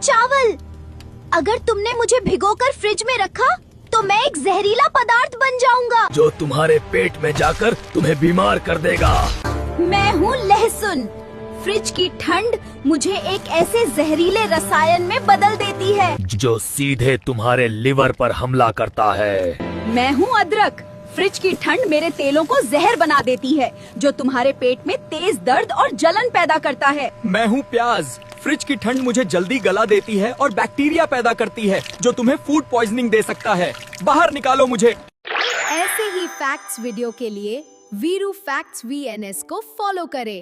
चावल। अगर तुमने मुझे भिगोकर फ्रिज में रखा तो मैं एक जहरीला पदार्थ बन जाऊंगा जो तुम्हारे पेट में जाकर तुम्हें बीमार कर देगा। मैं हूँ लहसुन। फ्रिज की ठंड मुझे एक ऐसे जहरीले रसायन में बदल देती है जो सीधे तुम्हारे लिवर पर हमला करता है। मैं हूँ अदरक। फ्रिज की ठंड मेरे तेलों को जहर बना देती है जो तुम्हारे पेट में तेज दर्द और जलन पैदा करता है। मैं हूँ प्याज। फ्रिज की ठंड मुझे जल्दी गला देती है और बैक्टीरिया पैदा करती है जो तुम्हें फूड पॉइजनिंग दे सकता है। बाहर निकालो मुझे। ऐसे ही फैक्ट्स वीडियो के लिए वीरू फैक्ट्स VNS को फॉलो करें।